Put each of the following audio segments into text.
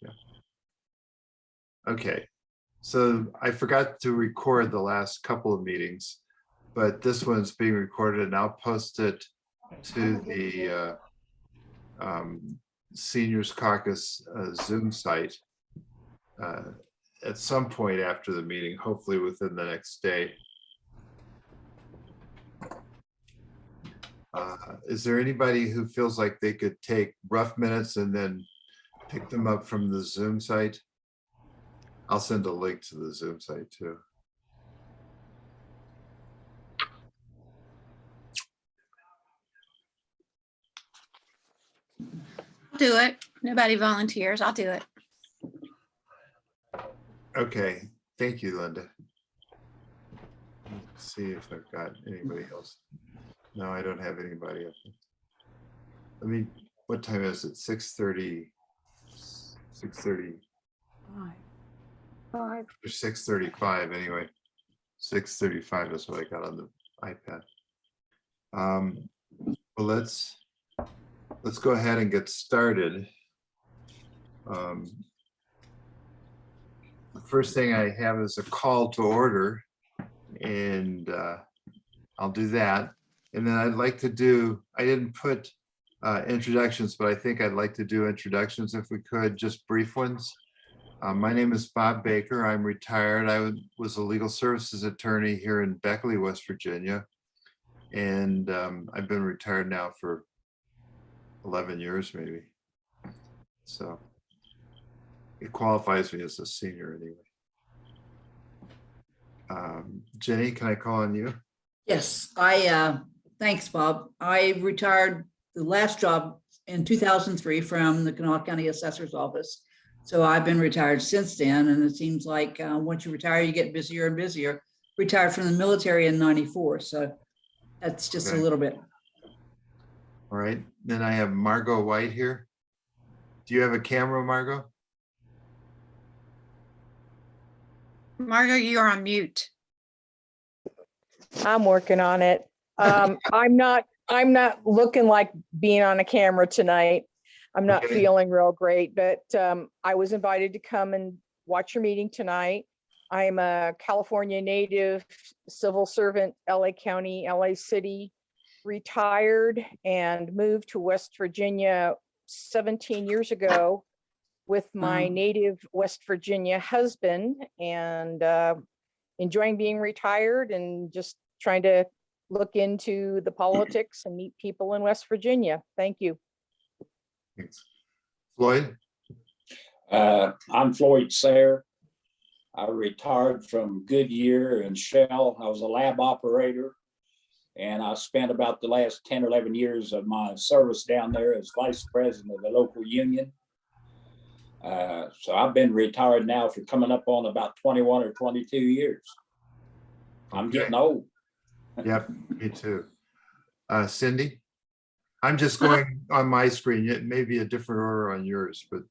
Yeah. Okay. So I forgot to record the last couple of meetings, but this one's being recorded and I'll post it to the Seniors Caucus Zoom site at some point after the meeting, hopefully within the next day. Is there anybody who feels like they could take rough minutes and then pick them up from the Zoom site? I'll send a link to the Zoom site too. I'll do it. Nobody volunteers. I'll do it. Okay, thank you, Linda. Let's see if I've got anybody else. No, I don't have anybody else. Let me, what time is it? 6:30. 6:30. Or 6:35 anyway. 6:35 is what I got on the iPad. Well, let's go ahead and get started. The first thing I have is a call to order, and I'll do that. And then I'd like to do, I didn't put introductions, but I think I'd like to do introductions if we could, just brief ones. My name is Bob Baker. I'm retired. I was a legal services attorney here in Beckley, West Virginia. And I've been retired now for 11 years, maybe. So it qualifies me as a senior anyway. Jenny, can I call on you? Yes, thanks, Bob. I retired the last job in 2003 from the Kanawha County Assessor's Office. So I've been retired since then. And it seems like once you retire, you get busier and busier. Retired from the military in '94. So that's just Okay. a little bit. All right. Then I have Margot White here. Do you have a camera, Margot? Margo, you're on mute. I'm working on it. I'm not looking like being on a camera tonight. I'm not Okay. feeling real great, but I was invited to come and watch your meeting tonight. I'm a California native, civil servant, LA County, LA City, retired and moved to West Virginia 17 years ago with my native West Virginia husband, and enjoying being retired and just trying to look into the politics and meet people in West Virginia. Thank you. Thanks. Floyd? I'm Floyd Sayre. I retired from Goodyear and Shell. I was a lab operator, and I spent about the last 10 or 11 years of my service down there as vice president of the local union. So I've been retired now for coming up on about 21 or 22 years. I'm getting old. Yep, me too. Cindy? I'm just going on my screen. It may be a different order on yours, but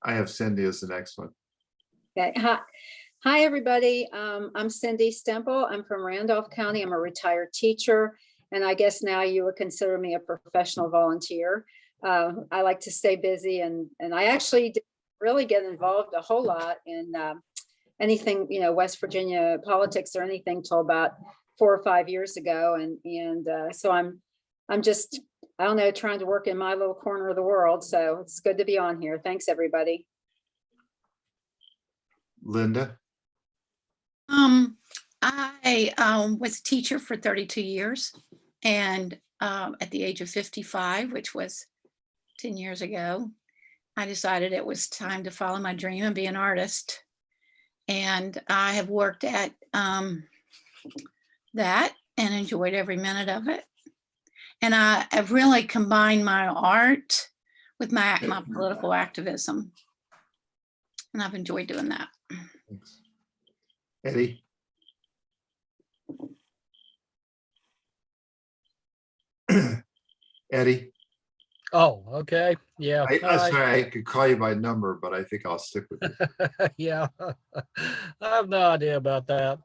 I have Cindy as the next one. Okay. Hi, everybody. I'm Cindy Stemple. I'm from Randolph County. I'm a retired teacher, and I guess now you would consider me a professional volunteer. I like to stay busy, and I actually didn't really get involved a whole lot in anything, West Virginia politics or anything till about 4 or 5 years ago, and so I'm just, I don't know, trying to work in my little corner of the world. So it's good to be on here. Thanks, everybody. Linda? I was a teacher for 32 years, and at the age of 55, which was 10 years ago, I decided it was time to follow my dream and be an artist. And I have worked at that and enjoyed every minute of it. And I've really combined my art with my political activism. And I've enjoyed doing that. Thanks. Eddie? Eddie? Oh, okay. Yeah. I'm sorry, I could call you by number, but I think I'll stick with it. Yeah. I have no idea about that.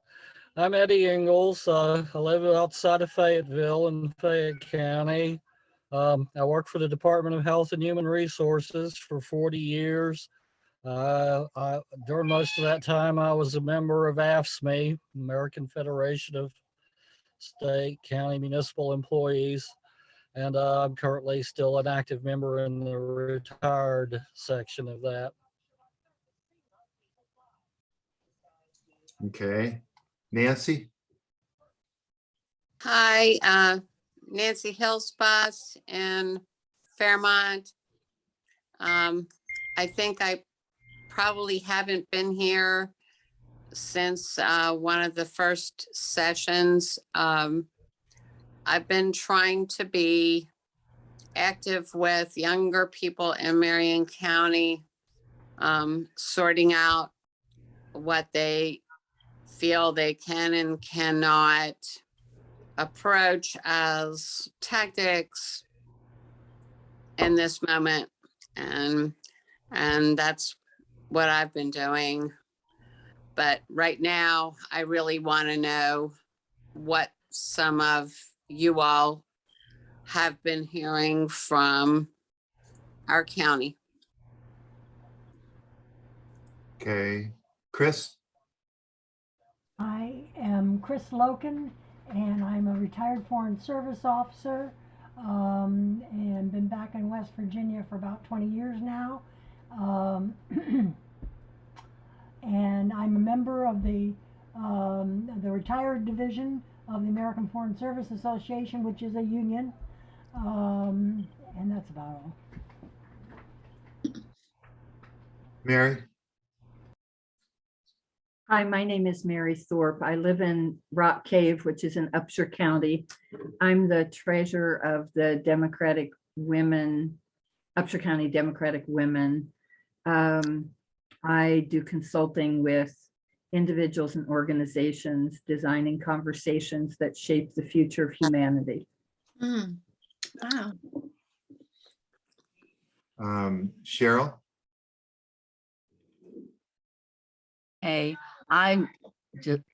I'm Eddie Ingalls. I live outside of Fayetteville in Fayette County. I worked for the Department of Health and Human Resources for 40 years. During most of that time, I was a member of AFSCME, American Federation of State, County, Municipal Employees, and I'm currently still an active member in the retired section of that. Okay. Nancy? Hi, Nancy Hillsbus in Fairmont. I think I probably haven't been here since one of the first sessions. I've been trying to be active with younger people in Marion County, sorting out what they feel they can and cannot approach as tactics in this moment. And that's what I've been doing. But right now, I really want to know what some of you all have been hearing from our county. Okay. Chris? I am Chris Loken, and I'm a retired Foreign Service officer, and been back in West Virginia for about 20 years now. And I'm a member of the retired division of the American Foreign Service Association, which is a union. And that's about all. Mary? Hi, my name is Mary Thorpe. I live in Rock Cave, which is in Upshur County. I'm the treasurer of the Democratic Women, Upshur County Democratic Women. I do consulting with individuals and organizations, designing conversations that shape the future of humanity. Wow. Cheryl? Hey, I'm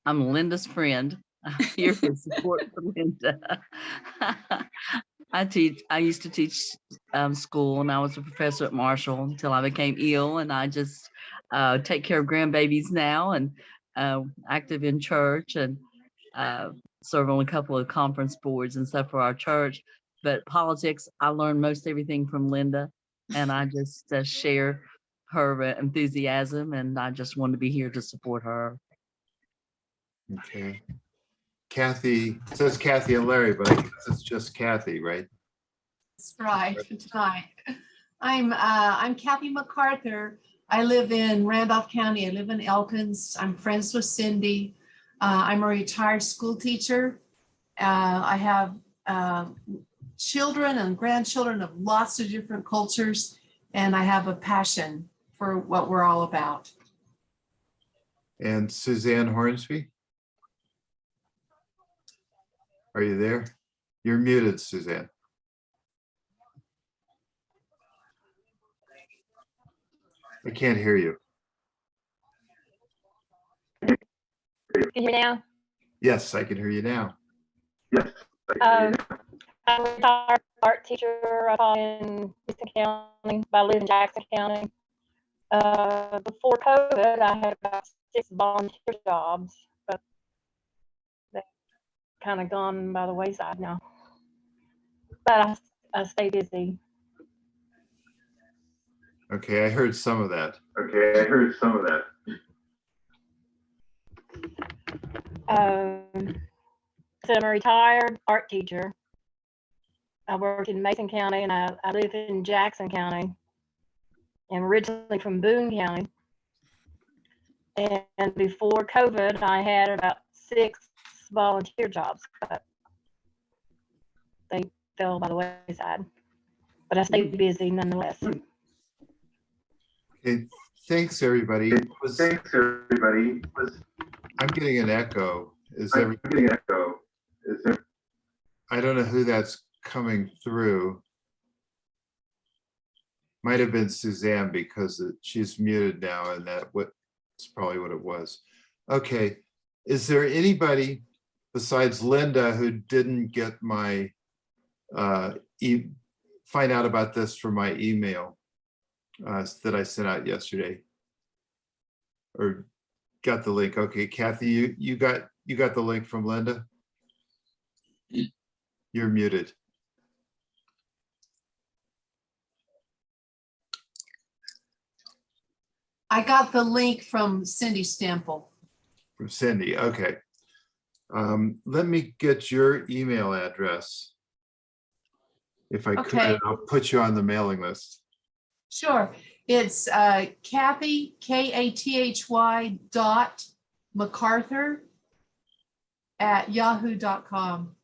Linda's friend. I'm here for support for Linda. I used to teach school, and I was a professor at Marshall until I became ill, and I just take care of grandbabies now, and active in church, and serve on a couple of conference boards and stuff for our church. But politics, I learned most everything from Linda, and I just share her enthusiasm, and I just wanted to be here to support her. Okay. Kathy, it says Kathy and Larry, but I guess it's just Kathy, right? That's right. That's right. I'm Kathy MacArthur. I live in Randolph County. I live in Elkins. I'm friends with Cindy. I'm a retired school teacher. I have children and grandchildren of lots of different cultures, and I have a passion for what we're all about. And Suzanne Hornsby? Are you there? You're muted, Suzanne. I can't hear you. Can you hear me now? Yes, I can hear you now. I'm a retired art teacher. I taught in Houston County, but I live in Jackson County. Before COVID, I had about 6 volunteer jobs, but they've kind of gone by the wayside now. But I stay busy. Okay, I heard some of that. So I'm a retired art teacher. I work in Mason County, and I live in Jackson County. I'm originally from Boone County. And before COVID, I had about 6 volunteer jobs, but they fell by the wayside. But I stayed busy nonetheless. Okay, thanks, everybody. I'm getting an echo. I don't know who that's coming through. Might have been Suzanne, because she's muted now, and that's probably what it was. Okay, is there anybody besides Linda who didn't get my find out about this from my email that I sent out yesterday. Or got the link. Okay, Kathy, you got the link from Linda? You're muted. I got the link from Cindy Stemple. From Cindy, okay. Let me get your email address. If I could, Okay. I'll put you on the mailing list. Sure. It's Kathy, Kathy .MacArthur@yahoo.com.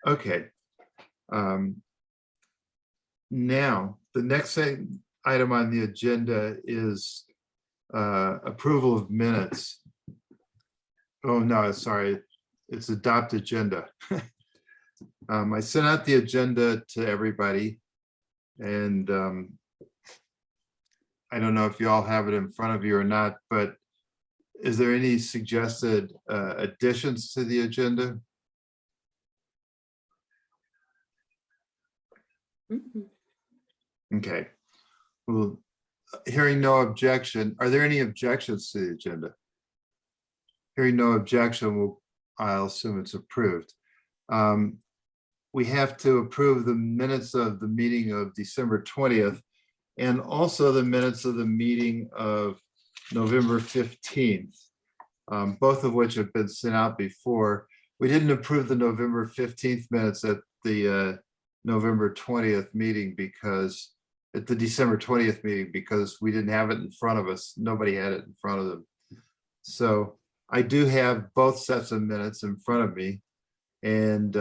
Okay. Now, the next item on the agenda is approval of minutes. Oh, no, sorry. It's adopt agenda. I sent out the agenda to everybody, and I don't know if you all have it in front of you or not, but is there any suggested additions to the agenda? Okay. Well, hearing no objection, are there any objections to the agenda? Hearing no objection, I'll assume it's approved. We have to approve the minutes of the meeting of December 20th and also the minutes of the meeting of November 15th, both of which have been sent out before. We didn't approve the November 15th minutes at the November 20th meeting because at the December 20th meeting because we didn't have it in front of us. Nobody had it in front of them. So I do have both sets of minutes in front of me, and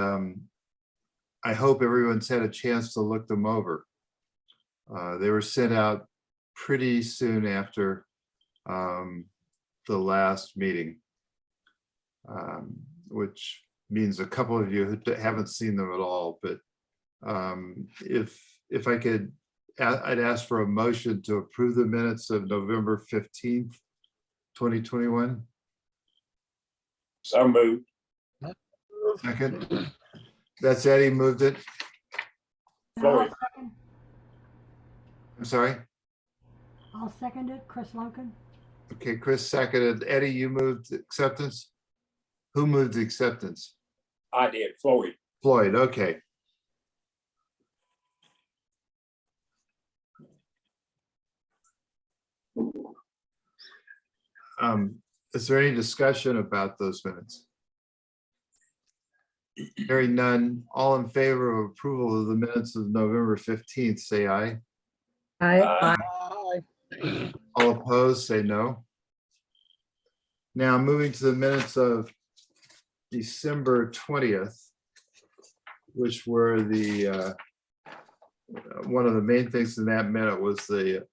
I hope everyone's had a chance to look them over. They were sent out pretty soon after the last meeting, which means a couple of you haven't seen them at all. But if I could, I'd ask for a motion to approve the minutes of November 15th, 2021. So moved. Second. That's Eddie moved it. Floyd. I'm sorry. I'll second it. Chris Loken. Okay, Chris seconded. Eddie, you moved acceptance? Who moved the acceptance? I did, Floyd. Floyd, okay. Is there any discussion about those minutes? Hearing none, all in favor of approval of the minutes of November 15th, say aye. Aye. All opposed, say no. Now moving to the minutes of December 20th, which were the one of the main things in that minute was the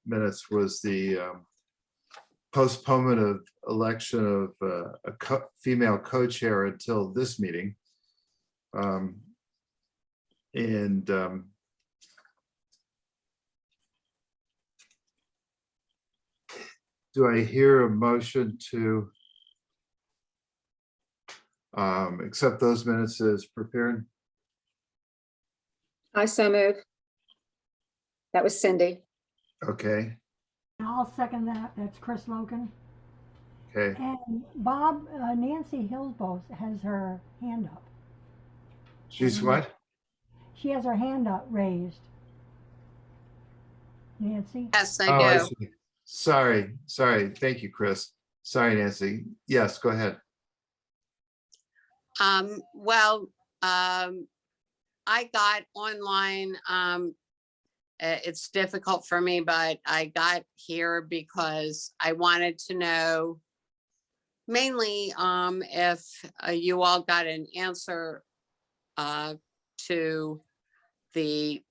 postponement of election of a female co-chair until this meeting. Do I hear a motion to accept those minutes as prepared? I so move. That was Cindy. Okay, I'll second that. That's Chris Loken. okay. And Bob, Nancy Hillsborough has her hand up. She's what? She has her hand up raised. Nancy? Yes, Oh, I I do. see. Sorry. Thank you, Chris. Sorry, Nancy. Yes, go ahead. I got online, it's difficult for me, but I got here because I wanted to know mainly if you all got an answer to the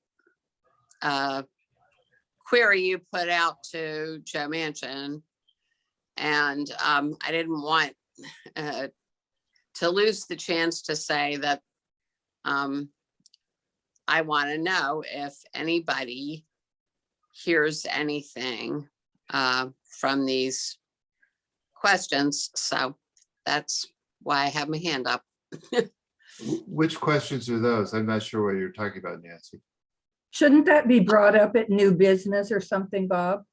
query you put out to Joe Manchin. And I didn't want to lose the chance to say that I want to know if anybody hears anything from these questions. So that's why I have my hand up. Which questions are those? I'm not sure what you're talking about, Nancy. Shouldn't that be brought up at new business or something, Bob?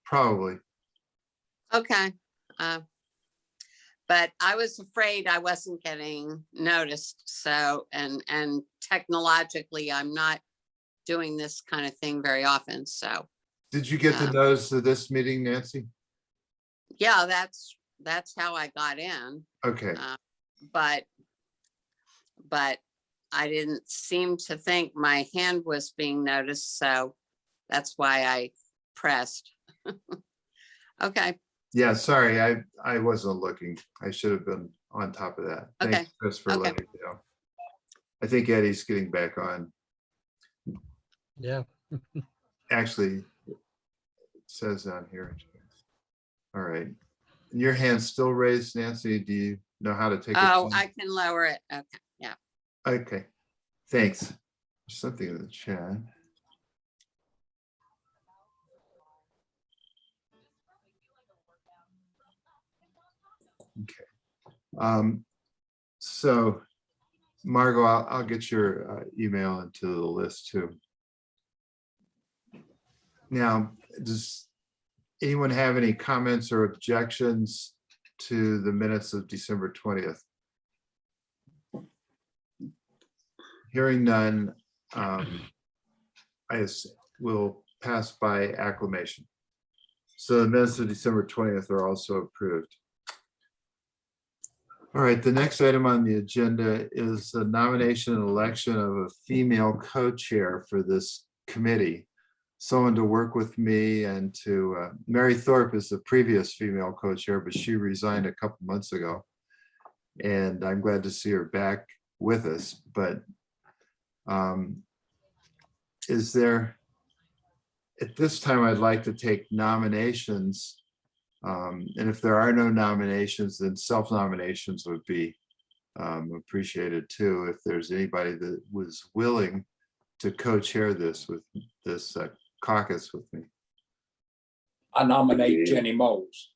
Probably. Okay. But I was afraid I wasn't getting noticed. So, and technologically, I'm not doing this kind of thing very often. So, Did you get the notice of this meeting, Nancy? yeah, that's how I got in. Okay. But I didn't seem to think my hand was being noticed. So that's why I pressed. Okay. Yeah, sorry, I wasn't looking. I should have been on top of that. Okay. Thanks, Chris, for Okay. letting me know. I think Eddie's getting back on. Yeah. Actually, it says on here. All right. Your hand's still raised, Nancy. Do you know how to take it? Oh, down? I can lower it. Okay. Yeah. Okay, thanks. There's something in the chat. Okay. So Margot, I'll get your email into the list too. Now, does anyone have any comments or objections to the minutes of December 20th? Hearing none, will pass by acclamation. So the minutes of December 20th are also approved. All right, the next item on the agenda is the nomination and election of a female co-chair for this committee. Someone to work with me and to, Mary Thorpe is the previous female co-chair, but she resigned a couple months ago. And I'm glad to see her back with us, but is there, at this time, I'd like to take nominations. And if there are no nominations, then self-nominations would be appreciated too. If there's anybody that was willing to co-chair this with this caucus with me. I nominate Jenny Moles.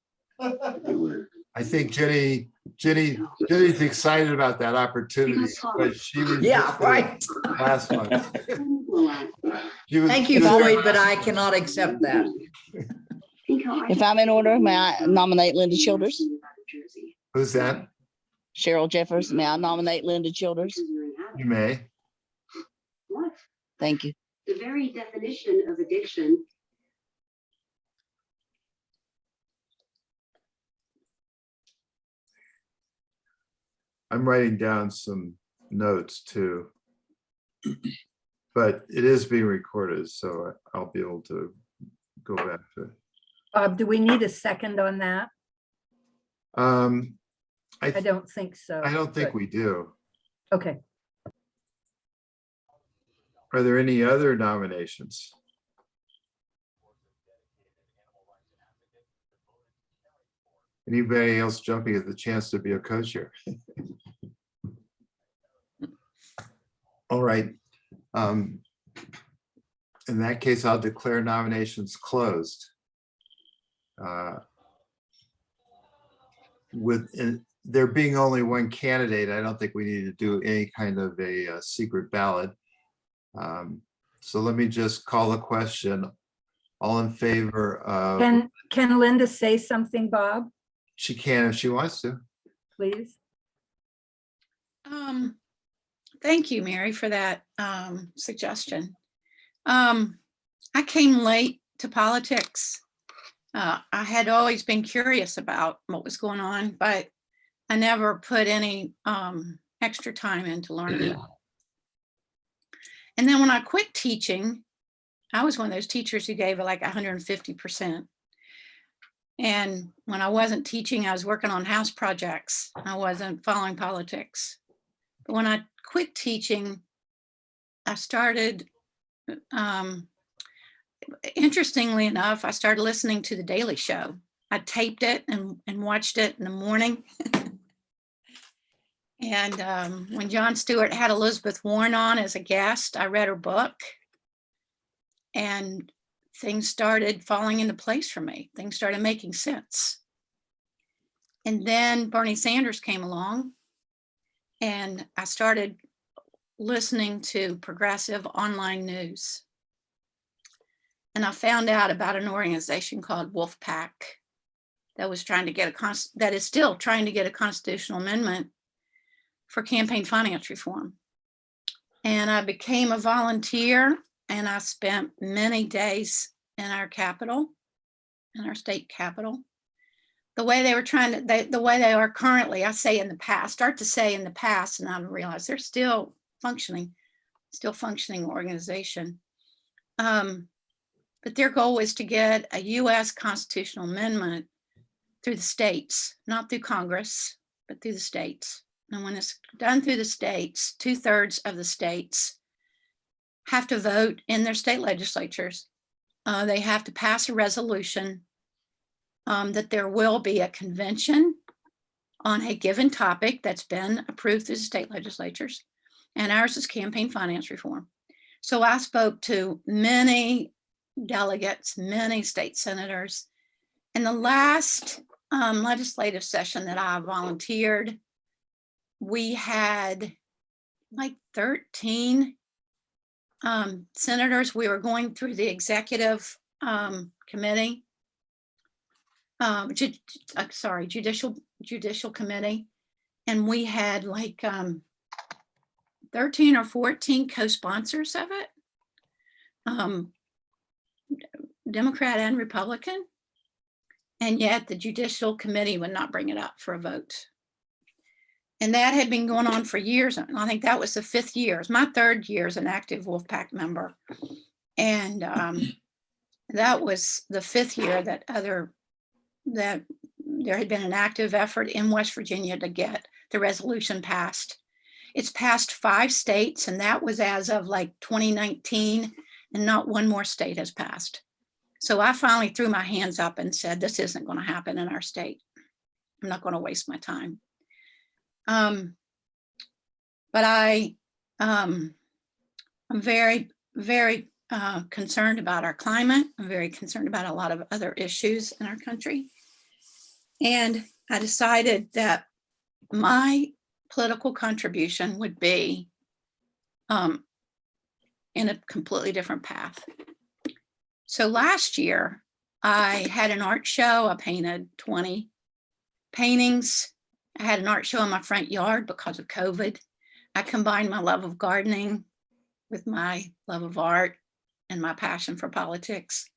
I think Jenny's excited about that opportunity, but she was Yeah, right. last month. Thank you, Floyd, but I cannot accept that. If I'm in order, may I nominate Linda Childers? Who's that? Cheryl Jeffers, may I nominate Linda Childers? You may. Thank you. The very definition of addiction. I'm writing down some notes too. But it is being recorded, so I'll be able to go back to it. Bob, do we need a second on that? I don't think so. I don't think but- we do. Okay. Are there any other nominations? Anybody else jumping at the chance to be a co-chair? All right. In that case, I'll declare nominations closed. With there being only one candidate, I don't think we need to do any kind of a secret ballot. So let me just call the question. All in favor of? Can Linda say something, Bob, She can if she wants to. please? Thank you, Mary, for that suggestion. I came late to politics. I had always been curious about what was going on, but I never put any extra time into learning about it. And then when I quit teaching, I was one of those teachers who gave like 150%. And when I wasn't teaching, I was working on house projects. I wasn't following politics. But when I quit teaching, I started, interestingly enough, I started listening to The Daily Show. I taped it and watched it in the morning. And when Jon Stewart had Elizabeth Warren on as a guest, I read her book. And things started falling into place for me. Things started making sense. And then Bernie Sanders came along and I started listening to progressive online news. And I found out about an organization called Wolf Pack that was trying to get that is still trying to get a constitutional amendment for campaign finance reform. And I became a volunteer and I spent many days in our capital, in our state capital. The way they were trying to, the way they are currently, I say in the past, start to say in the past, and I realize they're still functioning organization. But their goal is to get a US constitutional amendment through the states, not through Congress, but through the states. And when it's done through the states, 2/3 of the states have to vote in their state legislatures. They have to pass a resolution that there will be a convention on a given topic that's been approved through the state legislatures. And ours is campaign finance reform. So I spoke to many delegates, many state senators. In the last legislative session that I volunteered, we had like 13 senators. We were going through the executive committee, judicial committee, and we had like 13 or 14 co-sponsors of it, Democrat and Republican, and yet the judicial committee would not bring it up for a vote. And that had been going on for years. And I think that was the 5th year. It's my 3rd year as an active Wolfpack member. And that was the 5th year that there had been an active effort in West Virginia to get the resolution passed. It's passed 5 states, and that was as of like 2019, and not one more state has passed. So I finally threw my hands up and said, this isn't going to happen in our state. I'm not going to waste my time. But I'm very, very concerned about our climate. I'm very concerned about a lot of other issues in our country. And I decided that my political contribution would be in a completely different path. So last year, I had an art show. I painted 20 paintings. I had an art show in my front yard because of COVID. I combined my love of gardening with my love of art and my passion for politics.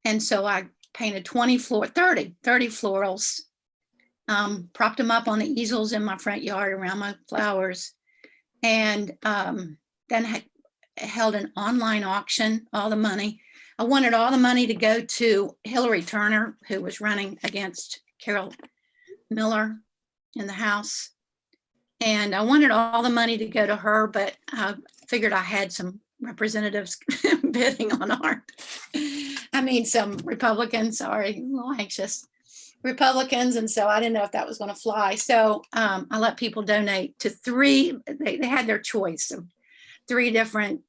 And so I painted 30 florals, propped them up on the easels in my front yard around my flowers, and then held an online auction, all the money. I wanted all the money to go to Hillary Turner, who was running against Carol Miller in the House. And I wanted all the money to go to her, but I figured I had some representatives bidding on art. I mean, some Republicans, sorry, a little anxious Republicans. And so I didn't know if that was going to fly. So I let people donate to 3, they had their choice of 3 different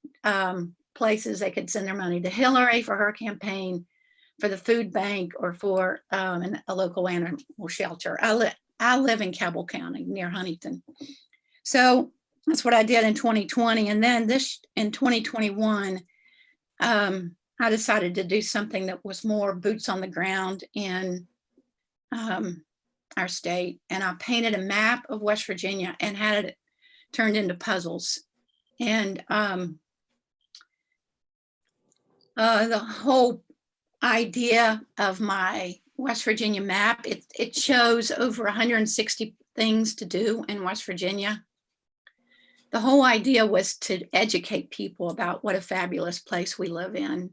places they could send their money: to Hillary for her campaign, for the food bank, or for a local animal shelter. I live in Cabell County near Huntington. So that's what I did in 2020. And then in 2021, I decided to do something that was more boots on the ground in our state. And I painted a map of West Virginia and had it turned into puzzles. And the whole idea of my West Virginia map, it shows over 160 things to do in West Virginia. The whole idea was to educate people about what a fabulous place we live in,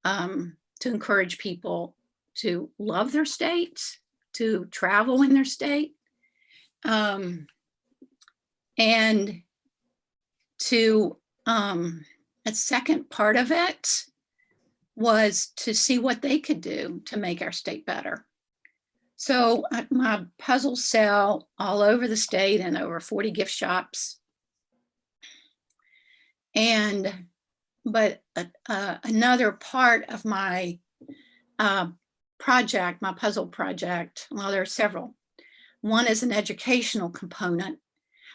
to encourage people to love their states, to travel in their state, and to, a second part of it was to see what they could do to make our state better. So my puzzles sell all over the state and over 40 gift shops. But another part of my project, my puzzle project, well, there are several. One is an educational component.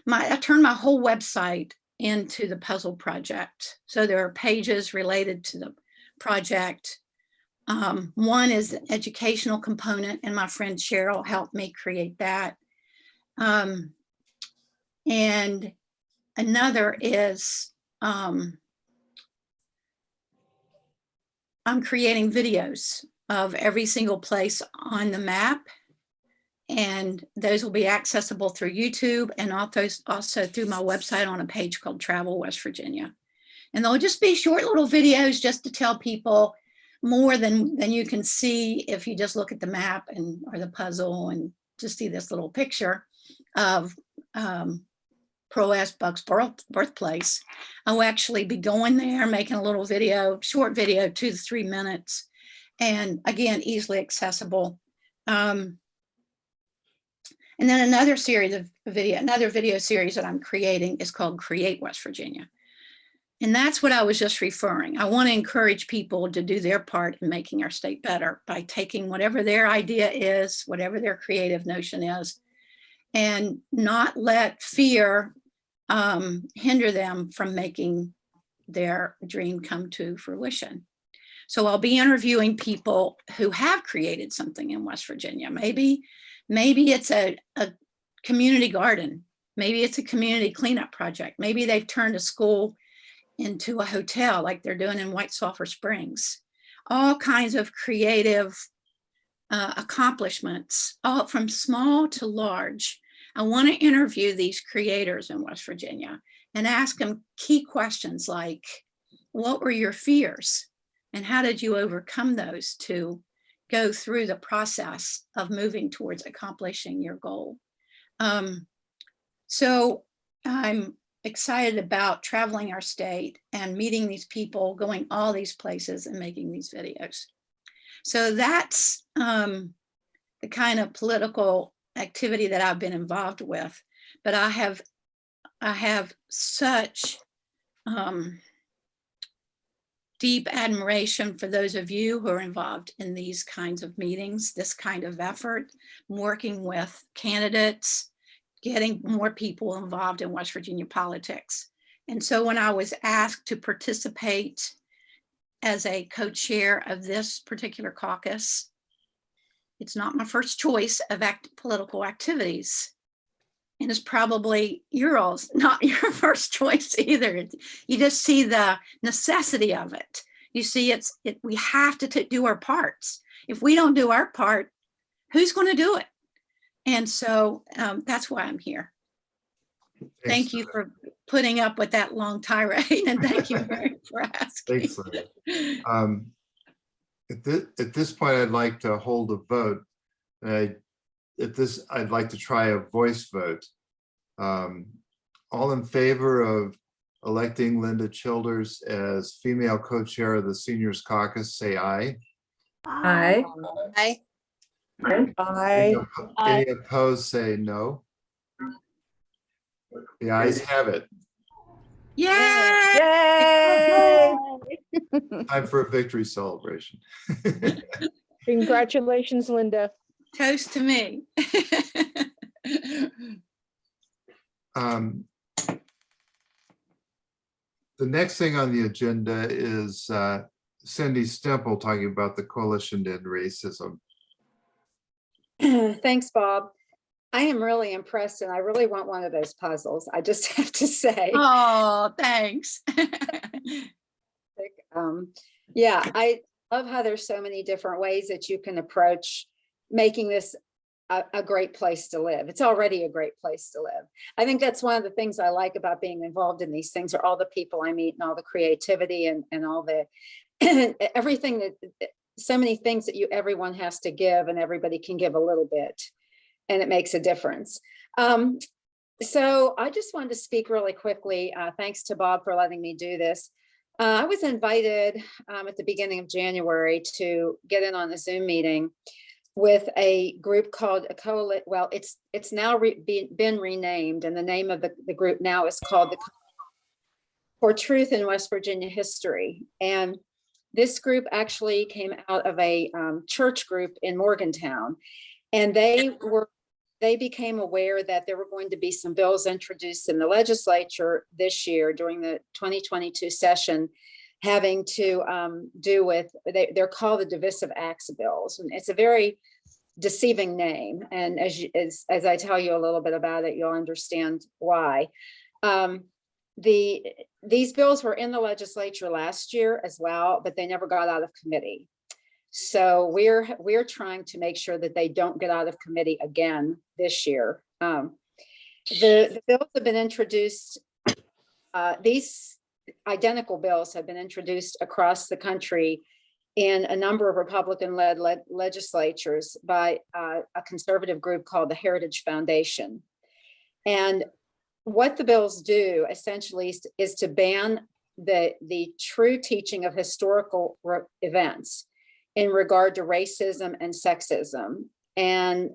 I turned my whole website into the puzzle project. So there are pages related to the project. One is an educational component, and my friend Cheryl helped me create that. And another is I'm creating videos of every single place on the map. And those will be accessible through YouTube and also through my website on a page called Travel West Virginia. And they'll just be short little videos just to tell people more than you can see if you just look at the map and or the puzzle and just see this little picture of Pro-Ass Buck's birthplace. I will actually be going there, making a little video, short video, 2 to 3 minutes. And again, easily accessible. And then another video series that I'm creating is called Create West Virginia. And that's what I was just referring. I want to encourage people to do their part in making our state better by taking whatever their idea is, whatever their creative notion is, and not let fear hinder them from making their dream come to fruition. So I'll be interviewing people who have created something in West Virginia. Maybe it's a community garden. Maybe it's a community cleanup project. Maybe they've turned a school into a hotel like they're doing in White Sulphur Springs. All kinds of creative accomplishments, all from small to large. I want to interview these creators in West Virginia and ask them key questions like, what were your fears? And how did you overcome those to go through the process of moving towards accomplishing your goal? So I'm excited about traveling our state and meeting these people, going all these places and making these videos. So that's the kind of political activity that I've been involved with. But I have such deep admiration for those of you who are involved in these kinds of meetings, this kind of effort, working with candidates, getting more people involved in West Virginia politics. And so when I was asked to participate as a co-chair of this particular caucus, it's not my first choice of political activities. And it's probably yours, not your first choice either. You just see the necessity of it. You see, we have to do our parts. If we don't do our part, who's going to do it? And so that's why I'm here. Thank you for putting up with that long tirade, and thank you for asking. Thanks, Linda. At this point, I'd like to hold a vote. I'd like to try a voice vote. All in favor of electing Linda Childers as female co-chair of the Seniors Caucus, say aye. Aye. Aye. Aye. Any opposed, say no. The ayes have it. Yay! Yay! Time for a victory celebration. Congratulations, Linda. Toast to me. The next thing on the agenda is Cindy Stemple talking about the Coalition to End Racism. Thanks, Bob. I am really impressed, and I really want one of those puzzles. I just have to say. Oh, thanks. Yeah, I love how there's so many different ways that you can approach making this a great place to live. It's already a great place to live. I think that's one of the things I like about being involved in these things, are all the people I meet and all the creativity and all the everything that so many things that everyone has to give, and everybody can give a little bit, and it makes a difference. So I just wanted to speak really quickly. Thanks to Bob for letting me do this. I was invited at the beginning of January to get in on a Zoom meeting with a group called well, it's now been renamed, and the name of the group now is called the For Truth in West Virginia History. And This group actually came out of a church group in Morgantown, and they became aware that there were going to be some bills introduced in the legislature this year during the 2022 session having to do with, they're called the Divisive Acts bills. And it's a very deceiving name. And as I tell you a little bit about it, you'll understand why. These bills were in the legislature last year as well, but they never got out of committee. So we're trying to make sure that they don't get out of committee again this year. The bills have been introduced. These identical bills have been introduced across the country in a number of Republican-led legislatures by a conservative group called the Heritage Foundation. And what the bills do essentially is to ban the true teaching of historical events in regard to racism and sexism. And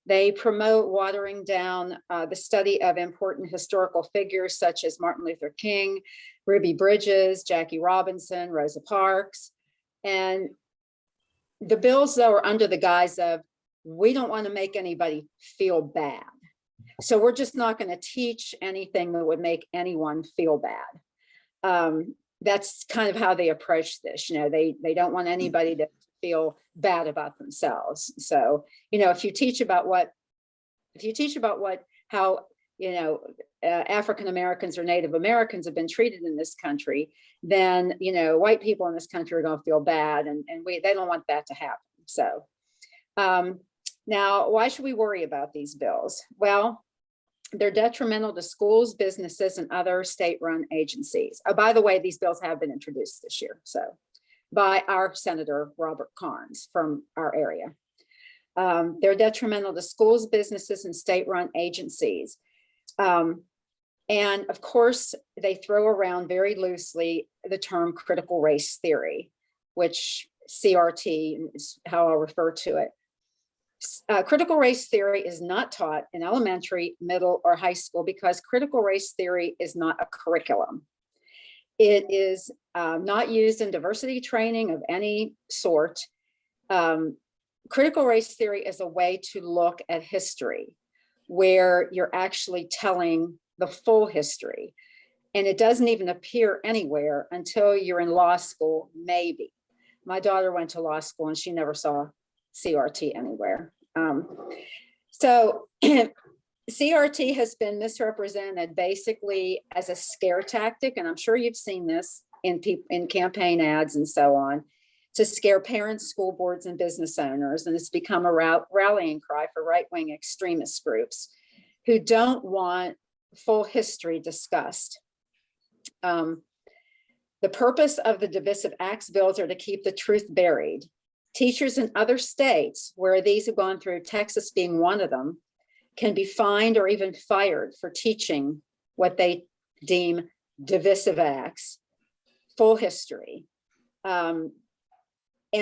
they promote watering down the study of important historical figures such as Martin Luther King, Ruby Bridges, Jackie Robinson, Rosa Parks. And the bills, though, are under the guise of, we don't want to make anybody feel bad. So we're just not going to teach anything that would make anyone feel bad. That's kind of how they approach this. You know, they don't want anybody to feel bad about themselves. So, you know, if you teach about how, you know, African Americans or Native Americans have been treated in this country, then, you know, white people in this country are going to feel bad, and they don't want that to happen. So now, why should we worry about these bills? Well, they're detrimental to schools, businesses, and other state-run agencies. Oh, by the way, these bills have been introduced this year, so by our Senator Robert Carnes from our area. They're detrimental to schools, businesses, and state-run agencies. And of course, they throw around very loosely the term critical race theory, which CRT is how I'll refer to it. Critical race theory is not taught in elementary, middle, or high school because critical race theory is not a curriculum. It is not used in diversity training of any sort. Critical race theory is a way to look at history where you're actually telling the full history. And it doesn't even appear anywhere until you're in law school, maybe. My daughter went to law school and she never saw CRT anywhere. So CRT has been misrepresented basically as a scare tactic, and I'm sure you've seen this in campaign ads and so on, to scare parents, school boards, and business owners. And it's become a rallying cry for right-wing extremist groups who don't want full history discussed. The purpose of the Divisive Acts bills are to keep the truth buried. Teachers in other states where these have gone through, Texas being one of them, can be fined or even fired for teaching what they deem divisive acts, full history. And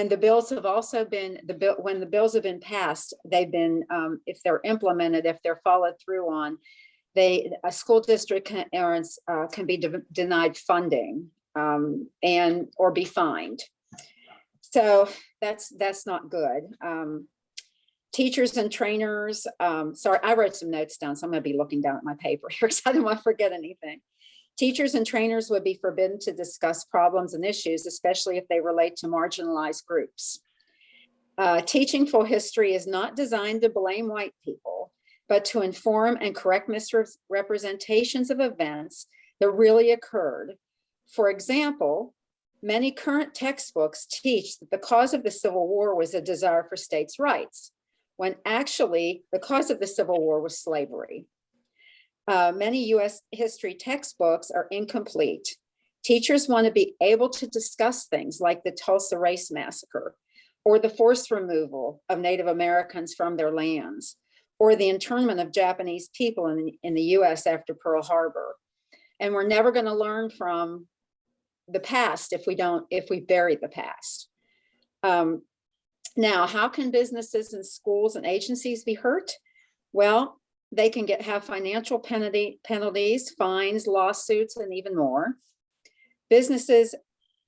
the bills have also been, when the bills have been passed, they've been, if they're implemented, if they're followed through on, a school district can be denied funding or be fined. So that's not good. Teachers and trainers, sorry, I wrote some notes down, so I'm gonna be looking down at my paper here because I don't want to forget anything. Teachers and trainers would be forbidden to discuss problems and issues, especially if they relate to marginalized groups. Teaching full history is not designed to blame white people, but to inform and correct misrepresentations of events that really occurred. For example, many current textbooks teach that the cause of the Civil War was a desire for states' rights, when actually the cause of the Civil War was slavery. Many US history textbooks are incomplete. Teachers want to be able to discuss things like the Tulsa Race Massacre, or the forced removal of Native Americans from their lands, or the internment of Japanese people in the US after Pearl Harbor. And we're never going to learn from the past if we bury the past. Now, how can businesses and schools and agencies be hurt? Well, they can have financial penalties, fines, lawsuits, and even more. Businesses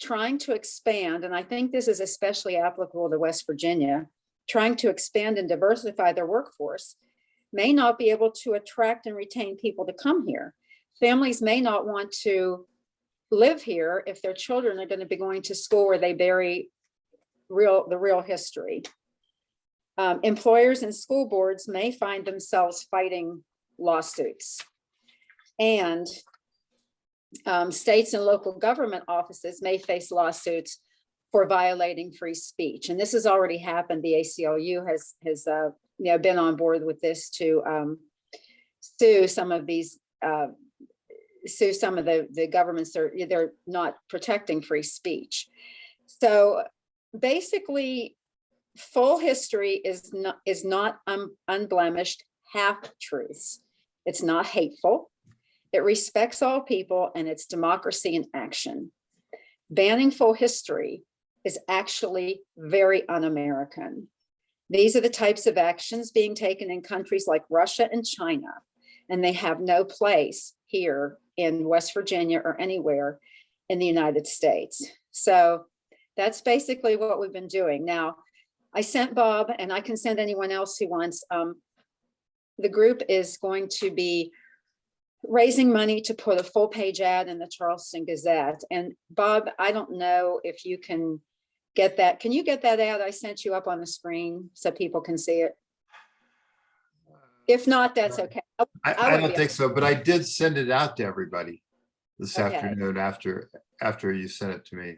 trying to expand, and I think this is especially applicable to West Virginia, trying to expand and diversify their workforce, may not be able to attract and retain people to come here. Families may not want to live here if their children are going to be going to school where they bury the real history. Employers and school boards may find themselves fighting lawsuits. And states and local government offices may face lawsuits for violating free speech. And this has already happened. The ACLU has been on board with this to sue some of these, sue some of the governments that they're not protecting free speech. So basically, full history is not unblemished half truths. It's not hateful. It respects all people, and it's democracy in action. Banning full history is actually very un-American. These are the types of actions being taken in countries like Russia and China, and they have no place here in West Virginia or anywhere in the United States. So that's basically what we've been doing. Now, I sent Bob, and I can send anyone else who wants. The group is going to be raising money to put a full page ad in the Charleston Gazette. And Bob, I don't know if you can get that. Can you get that ad I sent you up on the screen so people can see it? If not, that's okay. I don't think so, but I did send it out to everybody this Okay. afternoon after you sent it to me.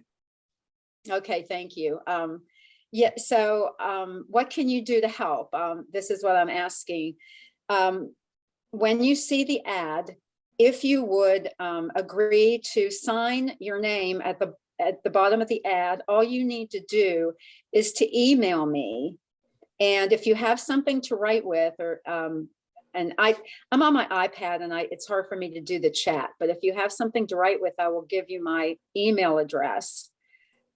Okay, thank you. Yeah, so what can you do to help? This is what I'm asking. When you see the ad, if you would agree to sign your name at the bottom of the ad, all you need to do is to email me. And if you have something to write with, or and I'm on my iPad and it's hard for me to do the chat, but if you have something to write with, I will give you my email address.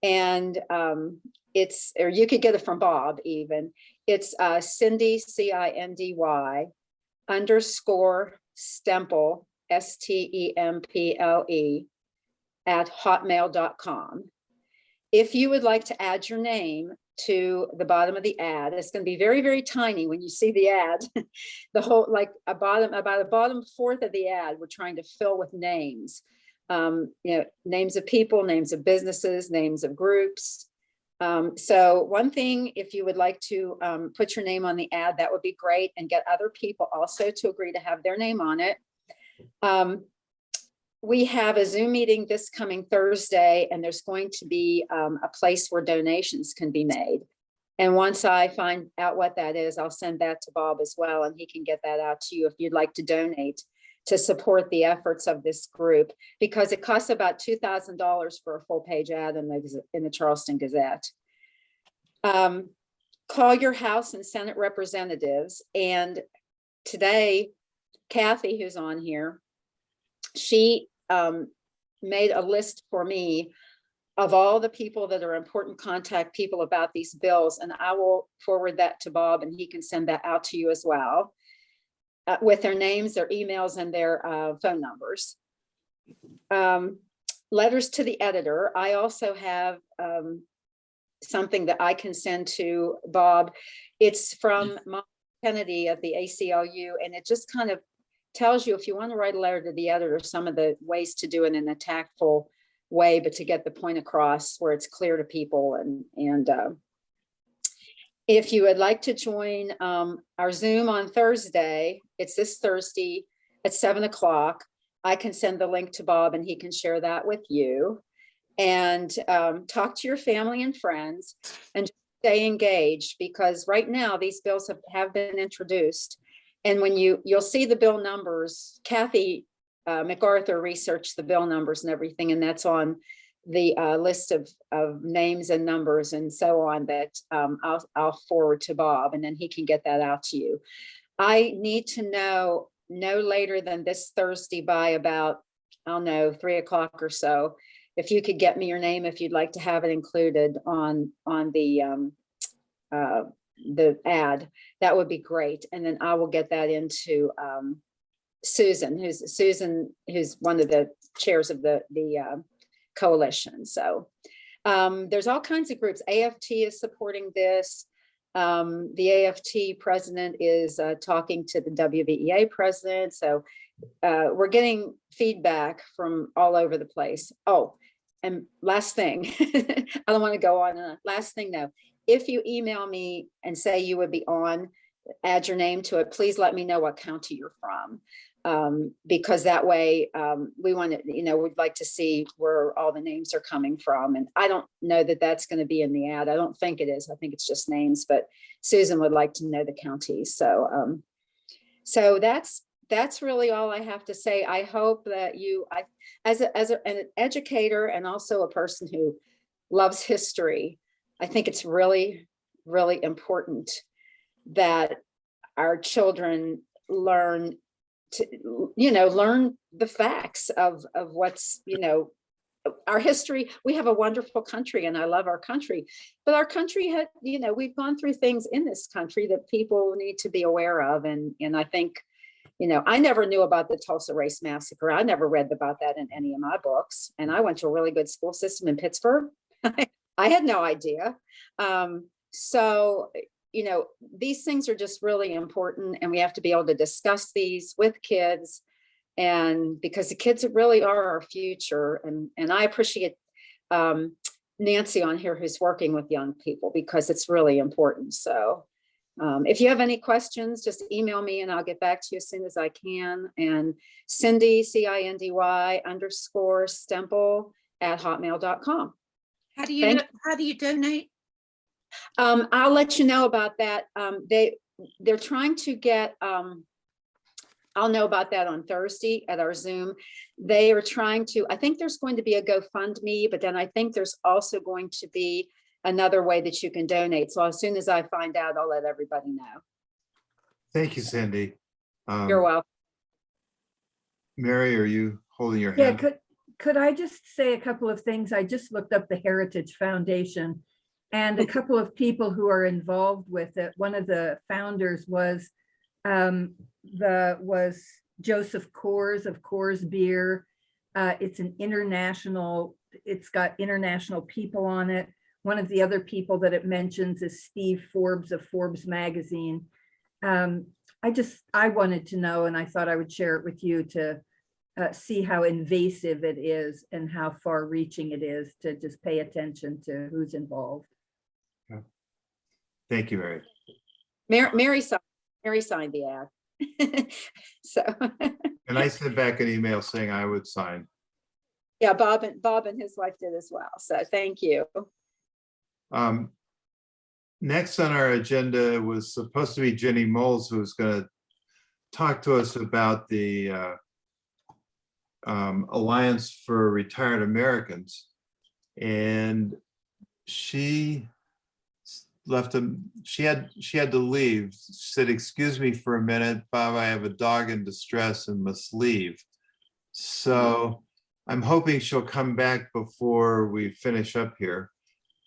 And or you could get it from Bob even. It's Cindy, CINDY _Stemple, STEMPLE @hotmail.com. If you would like to add your name to the bottom of the ad, it's going to be very, very tiny when you see the ad. The whole, like about a bottom fourth of the ad, we're trying to fill with names. Names of people, names of businesses, names of groups. So one thing, if you would like to put your name on the ad, that would be great, and get other people also to agree to have their name on it. We have a Zoom meeting this coming Thursday, and there's going to be a place where donations can be made. And once I find out what that is, I'll send that to Bob as well, and he can get that out to you if you'd like to donate to support the efforts of this group, because it costs about $2,000 for a full page ad in the Charleston Gazette. Call your House and Senate representatives. And today, Kathy, who's on here, she made a list for me of all the people that are important contact people about these bills. And I will forward that to Bob, and he can send that out to you as well. With their names, their emails, and their phone numbers. Letters to the editor. I also have something that I can send to Bob. It's from Mom Kennedy of the ACLU, and it just kind of tells you, if you want to write a letter to the editor, some of the ways to do it in a tactful way, but to get the point across where it's clear to people. And if you would like to join our Zoom on Thursday, it's this Thursday at 7 o'clock. I can send the link to Bob, and he can share that with you. And talk to your family and friends, and stay engaged, because right now these bills have been introduced. And when you'll see the bill numbers, Kathy MacArthur researched the bill numbers and everything, and that's on the list of names and numbers and so on that I'll forward to Bob, and then he can get that out to you. I need to know no later than this Thursday by about, I don't know, 3 o'clock or so, if you could get me your name, if you'd like to have it included on the ad, that would be great. And then I will get that into Susan, who's one of the chairs of the coalition. So there's all kinds of groups. AFT is supporting this. The AFT president is talking to the WVEA president. So we're getting feedback from all over the place. Oh, and last thing, I don't want to go on. Last thing though, if you email me and say you would be on, add your name to it, please let me know what county you're from. Because that way we want to, we'd like to see where all the names are coming from. And I don't know that that's going to be in the ad. I don't think it is. I think it's just names, but Susan would like to know the counties. So, so that's really all I have to say. I hope that you, as an educator and also a person who loves history, I think it's really, really important that our children learn to, learn the facts of what's, our history. We have a wonderful country and I love our country, but our country had, we've gone through things in this country that people need to be aware of. And I think, I never knew about the Tulsa Race Massacre. I never read about that in any of my books. And I went to a really good school system in Pittsburgh. I had no idea. So, these things are just really important and we have to be able to discuss these with kids, and because the kids really are our future. And I appreciate Nancy on here who's working with young people because it's really important. So if you have any questions, just email me and I'll get back to you as soon as I can. And Cindy, CINDY_Stemple@hotmail.com. How do you donate? I'll let you know about that. They're trying to get, I'll know about that on Thursday at our Zoom. They are trying to, I think there's going to be a GoFundMe, but then I think there's also going to be another way that you can donate. So as soon as I find out, I'll let everybody know. Thank you, Cindy. You're welcome. Mary, are you holding your Yeah, hand? could I just say a couple of things? I just looked up the Heritage Foundation and a couple of people who are involved with it. One of the founders was Joseph Coors of Coors Beer. It's an international, it's got international people on it. One of the other people that it mentions is Steve Forbes of Forbes magazine. I wanted to know, and I thought I would share it with you to see how invasive it is and how far reaching it is, to just pay attention to who's involved. Thank you, Mary. Mary signed the ad. So. And I sent back an email saying I would sign. Yeah, Bob and his wife did as well. So thank you. Next on our agenda was supposed to be Jenny Moles, who was going to talk to us about the Alliance for Retired Americans. And she left she had to leave. She said, "Excuse me for a minute, Bob, I have a dog in distress and must leave." So I'm hoping she'll come back before we finish up here.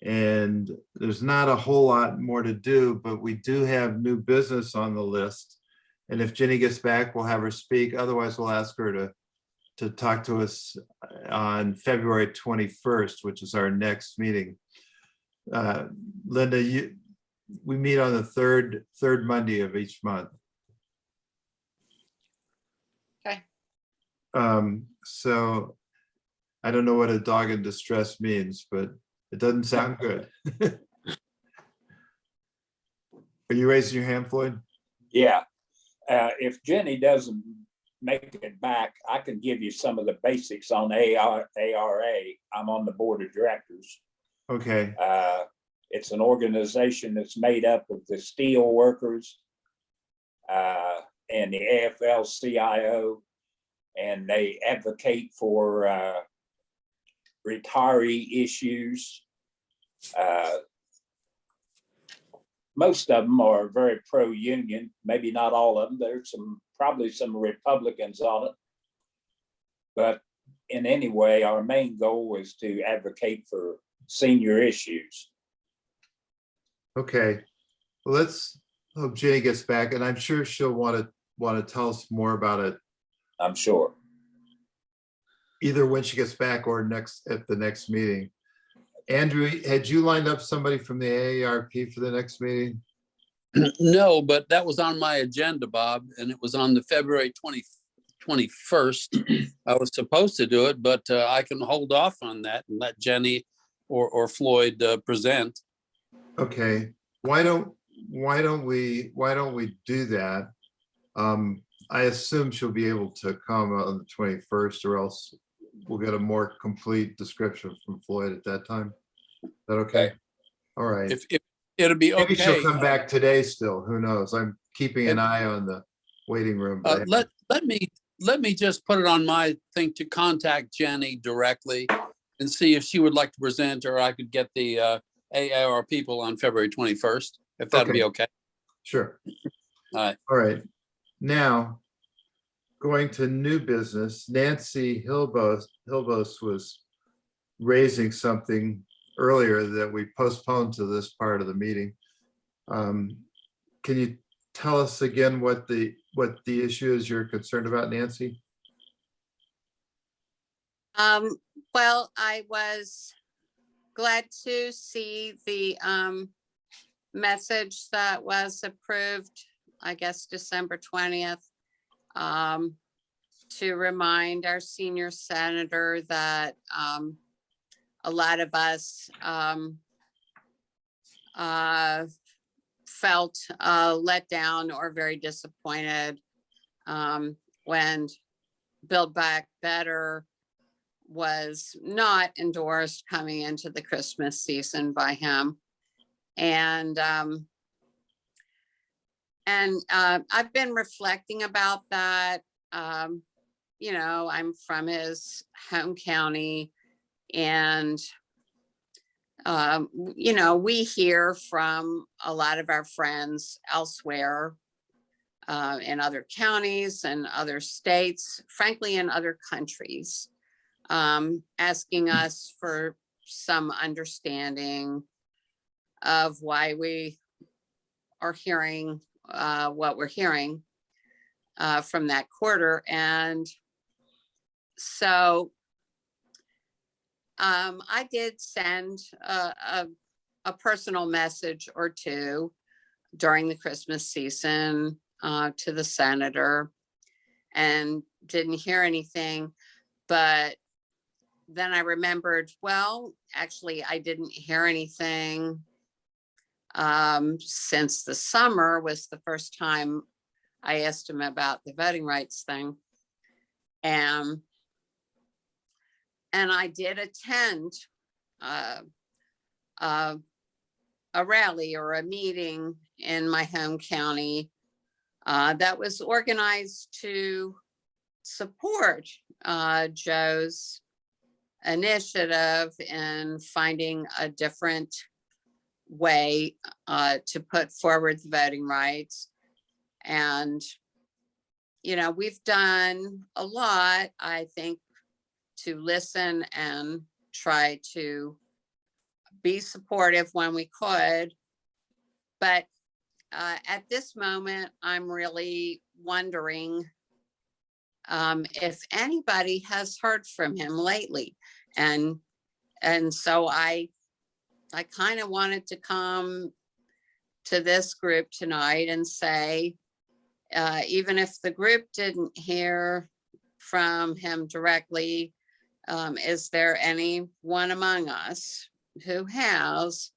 And there's not a whole lot more to do, but we do have new business on the list. And if Jenny gets back, we'll have her speak. Otherwise, we'll ask her to talk to us on February 21st, which is our next meeting. Linda, we meet on the third Monday of each month. Okay. So I don't know what a dog in distress means, but it doesn't sound good. Are you raising your hand, Floyd? Yeah. If Jenny doesn't make it back, I can give you some of the basics on ARA. I'm on the board of directors. Okay. It's an organization that's made up of the steel workers and the AFL-CIO, and they advocate for retiree issues. Most of them are very pro-union, maybe not all of them. There's probably some Republicans on it. But in any way, our main goal is to advocate for senior issues. Okay. Well, let's hope Jenny gets back, and I'm sure she'll want to tell us more about it. I'm sure. either when she gets back or at the next meeting. Andrew, had you lined up somebody from the AARP for the next meeting? No, but that was on my agenda, Bob, and it was on the February 21st. I was supposed to do it, but I can hold off on that and let Jenny or Floyd present. Okay, why don't we do that? I assume she'll be able to come on the 21st, or else we'll get a more complete description from Floyd at that time. Is that okay? All right. If it'll be okay. Maybe she'll come back today still. Who knows? I'm keeping an eye on the waiting room. but I Let me just put it on my thing to contact Jenny directly and see if she would like to present, or I could get the AAR people on February 21st, if that'd be okay. Sure. All right. All right. Now, going to new business, Nancy Hilbos was raising something earlier that we postponed to this part of the meeting. Can you tell us again what the issue is you're concerned about, Nancy? Well, I was glad to see the message that was approved, I guess, December 20th, to remind our senior senator that a lot of us felt let down or very disappointed when Build Back Better was not endorsed coming into the Christmas season by him. And I've been reflecting about that. You know, I'm from his home county, and you know, we hear from a lot of our friends elsewhere in other counties and other states, frankly, in other countries, asking us for some understanding of why we are hearing what we're hearing from that quarter. And so I did send a personal message or two during the Christmas season to the senator, and didn't hear anything. But then I remembered, well, actually, I didn't hear anything since the summer was the first time I asked him about the voting rights thing. And I did attend a rally or a meeting in my home county that was organized to support Joe's initiative in finding a different way to put forward the voting rights. And, you know, we've done a lot, I think, to listen and try to be supportive when we could. But at this moment, I'm really wondering if anybody has heard from him lately. And so I kind of wanted to come to this group tonight and say, even if the group didn't hear from him directly, is there anyone among us who has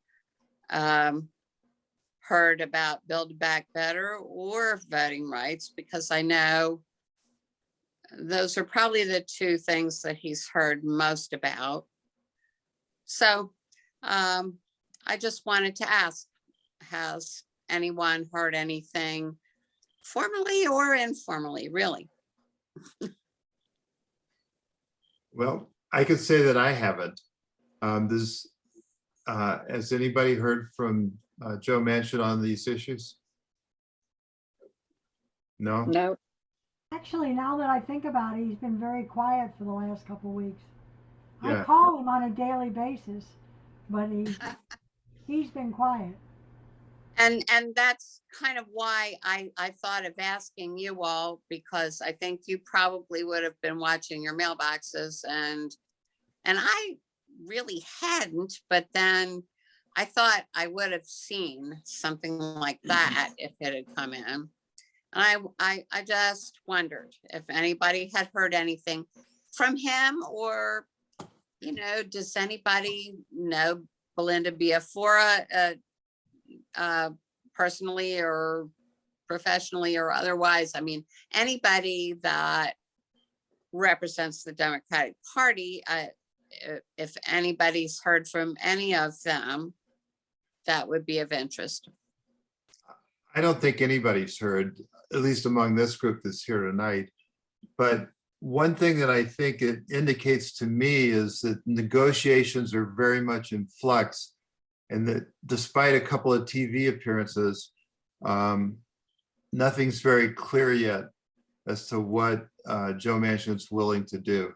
heard about Build Back Better or voting rights? Because I know those are probably the two things that he's heard most about. So I just wanted to ask, has anyone heard anything formally or informally, really? Well, I could say that I haven't. Has anybody heard from Joe Manchin on these issues? No? No. Actually, now that I think about it, he's been very quiet for the last couple of weeks. Yeah. I call him on a daily basis, but he's been quiet. And that's kind of why I thought of asking you all, because I think you probably would have been watching your mailboxes, and I really hadn't, but then I thought I would have seen something like that if it had come in. And I just wondered if anybody had heard anything from him, or, does anybody know Belinda Biafora, personally or professionally or otherwise? I mean, anybody that represents the Democratic Party, if anybody's heard from any of them, that would be of interest. I don't think anybody's heard, at least among this group that's here tonight. But one thing that I think it indicates to me is that negotiations are very much in flux, and that despite a couple of TV appearances, nothing's very clear yet as to what Joe Manchin's willing to do.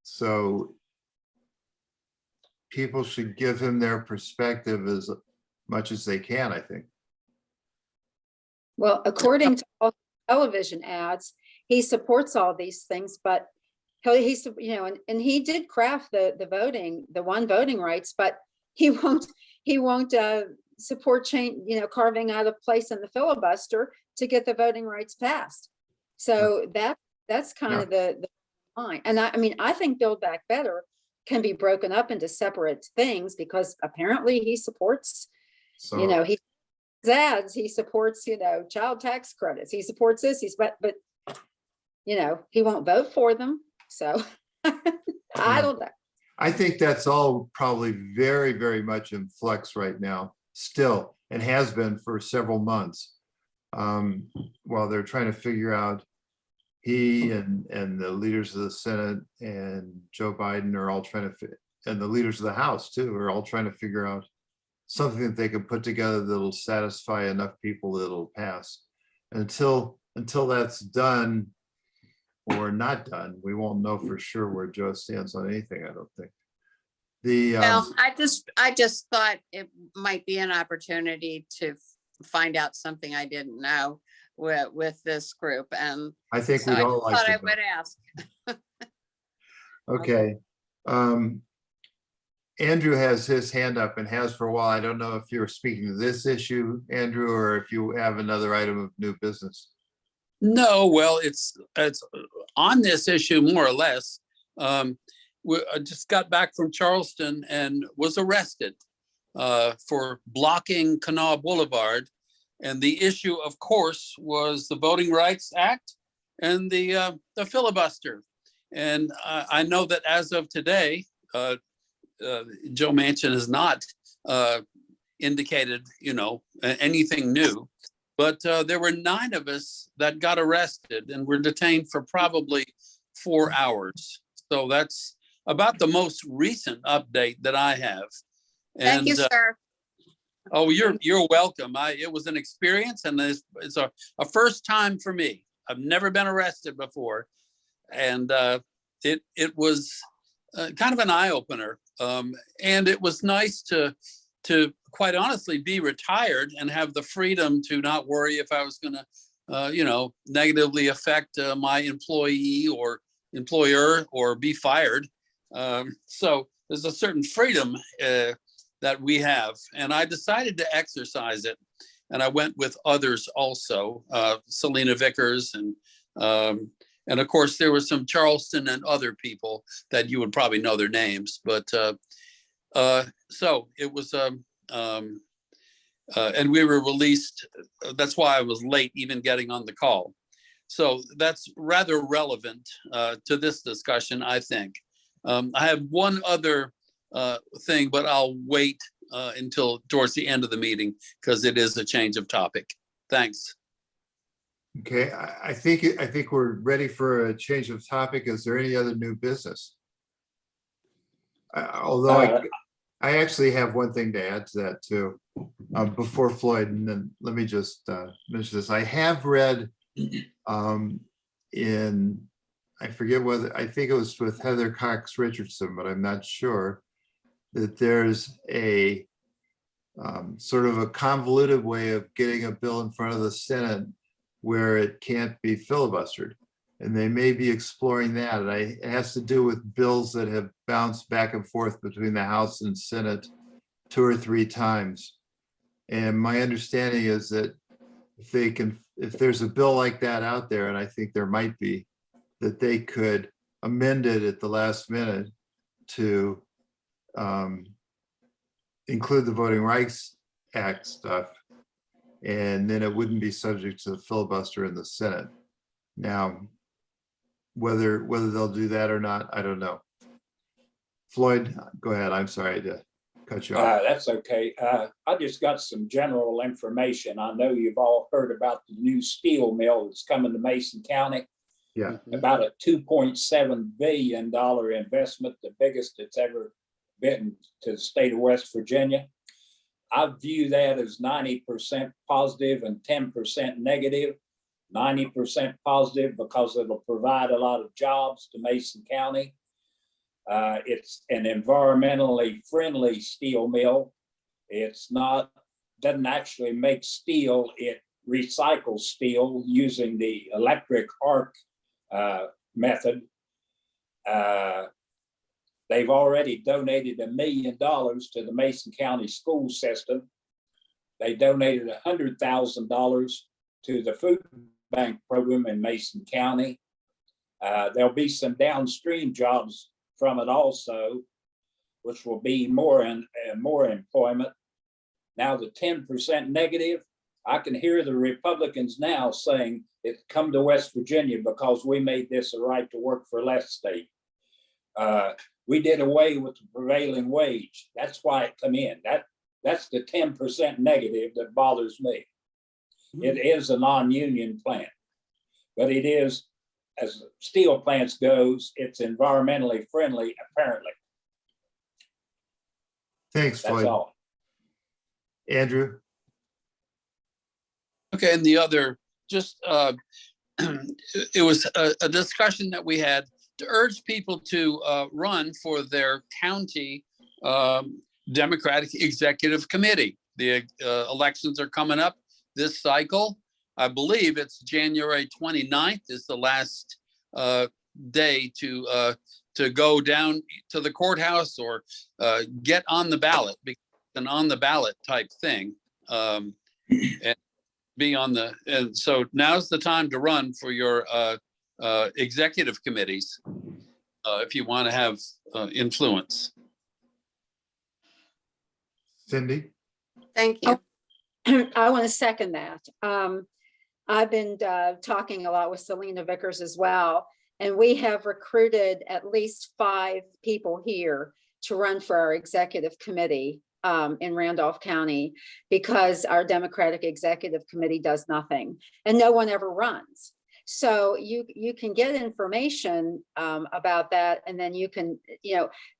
So people should give him their perspective as much as they can, I think. Well, according to all television ads, he supports all these things, but he's, and he did craft the voting rights, but he won't support carving out a place in the filibuster to get the voting rights passed. So that's kind of the line. And I think Build Back Better can be broken up into separate things, because apparently he supports, he ads, he supports, child tax credits, he supports this, but he won't vote for them. So I don't know. I think that's all probably very, very much in flux right now, still, and has been for several months. While they're trying to figure out, he and the leaders of the Senate and Joe Biden are all trying to, and the leaders of the House too, are all trying to figure out something that they can put together that'll satisfy enough people that it'll pass. Until that's done or not done, we won't know for sure where Joe stands on anything, I don't think. Well, I just thought it might be an opportunity to find out something I didn't know with this group, and I think so we'd I all just like thought to I know. would ask. Okay. Andrew has his hand up and has for a while. I don't know if you're speaking to this issue, Andrew, or if you have another item of new business. No, well, it's on this issue more or less. I just got back from Charleston and was arrested for blocking Kanawha Boulevard. And the issue, of course, was the Voting Rights Act and the filibuster. And I know that as of today, Joe Manchin has not indicated, anything new. But there were 9 of us that got arrested and were detained for probably 4 hours. So that's about the most recent update that I have. Thank you, sir. Oh, you're welcome. It was an experience, and it's a first time for me. I've never been arrested before, and it was kind of an eye opener. And it was nice to quite honestly be retired and have the freedom to not worry if I was going to, negatively affect my employee or employer or be fired. So there's a certain freedom that we have, and I decided to exercise it. And I went with others also, Selena Vickers, and of course there were some Charleston and other people that you would probably know their names. But so it was, and we were released. That's why I was late even getting on the call. So that's rather relevant to this discussion, I think. I have one other thing, but I'll wait until towards the end of the meeting because it is a change of topic. Thanks. Okay, I think we're ready for a change of topic. Is there any other new business? Although I actually have one thing to add to that too, before Floyd, and then let me just mention this. I have read I forget whether, I think it was with Heather Cox Richardson, but I'm not sure, that there's a sort of a convoluted way of getting a bill in front of the Senate where it can't be filibustered. And they may be exploring that. And it has to do with bills that have bounced back and forth between the House and Senate 2 or 3 times. And my understanding is that if there's a bill like that out there, and I think there might be, that they could amend it at the last minute to include the Voting Rights Act stuff, and then it wouldn't be subject to the filibuster in the Senate. Now, whether they'll do that or not, I don't know. Floyd, go ahead. I'm sorry to cut you off. That's okay. I just got some general information. I know you've all heard about the new steel mill that's coming to Mason County. Yeah. About a $2.7 billion investment, the biggest it's ever been to the state of West Virginia. I view that as 90% positive and 10% negative. 90% positive because it'll provide a lot of jobs to Mason County. It's an environmentally friendly steel mill. Doesn't actually make steel, it recycles steel using the electric arc method. They've already donated $1 million to the Mason County school system. They donated $100,000 to the food bank program in Mason County. There'll be some downstream jobs from it also, which will be more employment. Now the 10% negative, I can hear the Republicans now saying it come to West Virginia because we made this a right to work for less state. We did away with the prevailing wage. That's why it come in. That's the 10% negative that bothers me. It is a non-union plant, but it is, as steel plants goes, it's environmentally friendly, apparently. Thanks, That's Floyd. all. Andrew? Okay, and the other, just it was a discussion that we had to urge people to run for their county Democratic Executive Committee. The elections are coming up this cycle. I believe it's January 29th is the last day to go down to the courthouse or get on the ballot, because it's an on the ballot type thing. And be on the, and so now's the time to run for your executive committees if you want to have influence. Cindy? Thank you. I want to second that. I've been talking a lot with Selena Vickers as well, and we have recruited at least 5 people here to run for our executive committee in Randolph County, because our Democratic Executive Committee does nothing and no one ever runs. So you can get information about that, and then you can,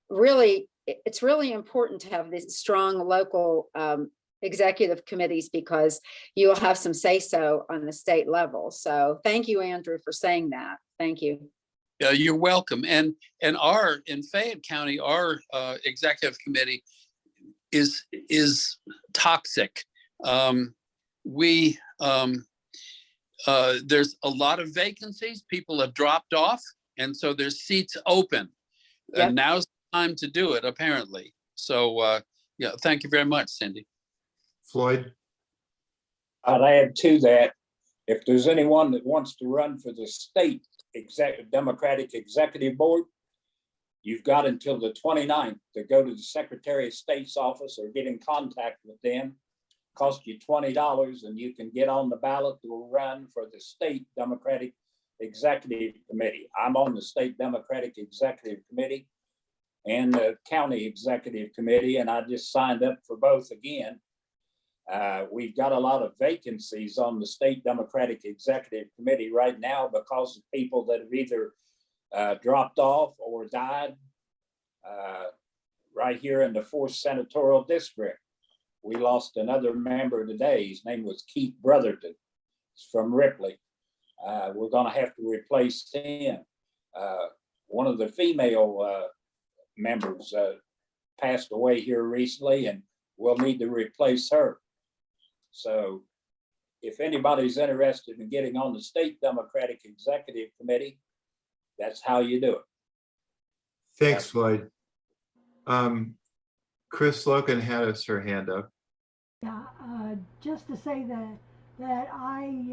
really, it's really important to have these strong local executive committees, because you'll have some say-so on the state level. So thank you, Andrew, for saying that. Thank you. Yeah, you're welcome. And in Fayette County, our executive committee is toxic. There's a lot of vacancies. People have dropped off, and so there's seats open. Yep. And now's the time to do it, apparently. So yeah, thank you very much, Cindy. Floyd? I'd add to that, if there's anyone that wants to run for the state Democratic Executive Board, you've got until the 29th to go to the Secretary of State's office or get in contact with them. Cost you $20, and you can get on the ballot to run for the state Democratic Executive Committee. I'm on the state Democratic Executive Committee and the county executive committee, and I just signed up for both again. We've got a lot of vacancies on the state Democratic Executive Committee right now because of people that have either dropped off or died. Right here in the 4th Senatorial District, we lost another member today. His name was Keith Brotherton. He's from Ripley. We're going to have to replace him. One of the female members passed away here recently, and will need to replace her. So if anybody's interested in getting on the State Democratic Executive Committee, that's how you do it. Thanks, Floyd. Chris Logan had her hand up. Yeah, just to say that I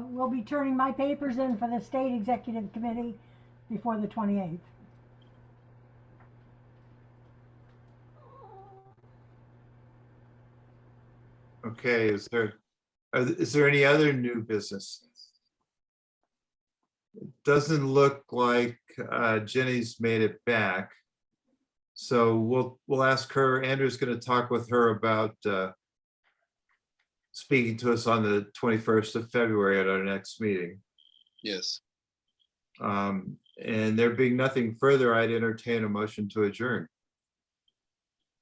will be turning my papers in for the state executive committee before the 28th. Okay, is there any other new business? It doesn't look like Jenny's made it back. So we'll ask her. Andrew's going to talk with her about speaking to us on the 21st of February at our next meeting. Yes. And there being nothing further, I'd entertain a motion to adjourn.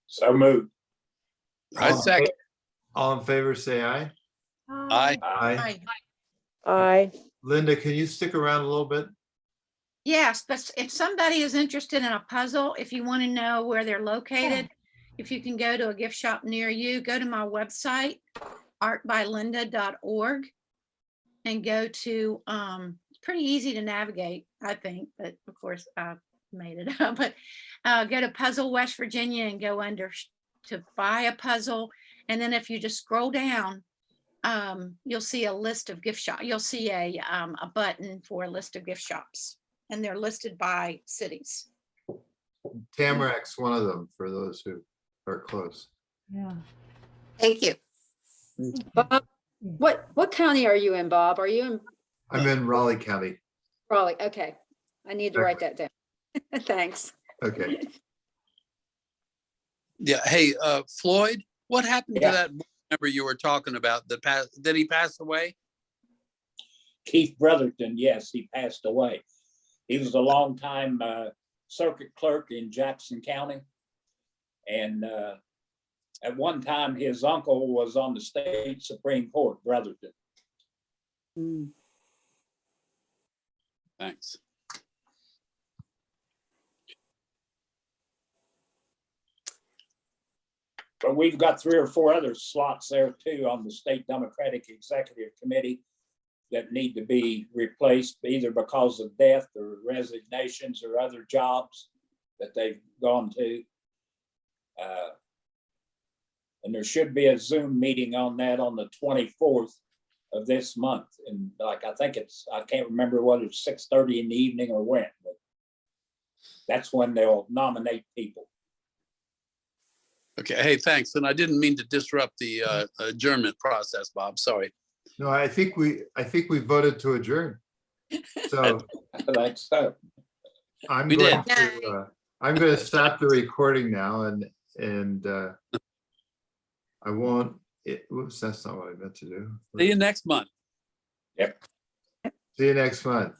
So moved. I second. All in favor, say aye. Aye. Aye. Aye. Linda, can you stick around a little bit? Yes, but if somebody is interested in a puzzle, if you want to know where they're located, if you can go to a gift shop near you, go to my website, artbylinda.org, and go to, pretty easy to navigate, I think, but of course I made it up, but go to Puzzle West Virginia and go under to buy a puzzle. And then if you just scroll down, you'll see a list of gift shops. You'll see a button for a list of gift shops, and they're listed by cities. Tamarac's one of them for those who are close. Yeah. Thank you. Bob, what county are you in, Bob? Are you in I'm in Raleigh County. Raleigh? Okay, I need to write that down. Thanks. Okay. Yeah. Hey, Floyd, what happened Yeah. to that board member you were talking about? Did he pass away? Keith Brotherton, yes, he passed away. He was a longtime circuit clerk in Jackson County. And at one time, his uncle was on the state Supreme Court, Brotherton. Thanks. But we've got 3 or 4 other slots there too on the State Democratic Executive Committee that need to be replaced either because of death or resignations or other jobs that they've gone to. And there should be a Zoom meeting on that on the 24th of this month. And like, I think I can't remember whether it's 6:30 in the evening or when, but that's when they'll nominate people. Okay. Hey, thanks. And I didn't mean to disrupt the adjournment process, Bob. Sorry. No, I think we voted to adjourn. So Like so. I'm We going did. to I'm going to stop the recording now and I won't. Whoops, that's not what I meant to do. See you next month. Yep. See you next month.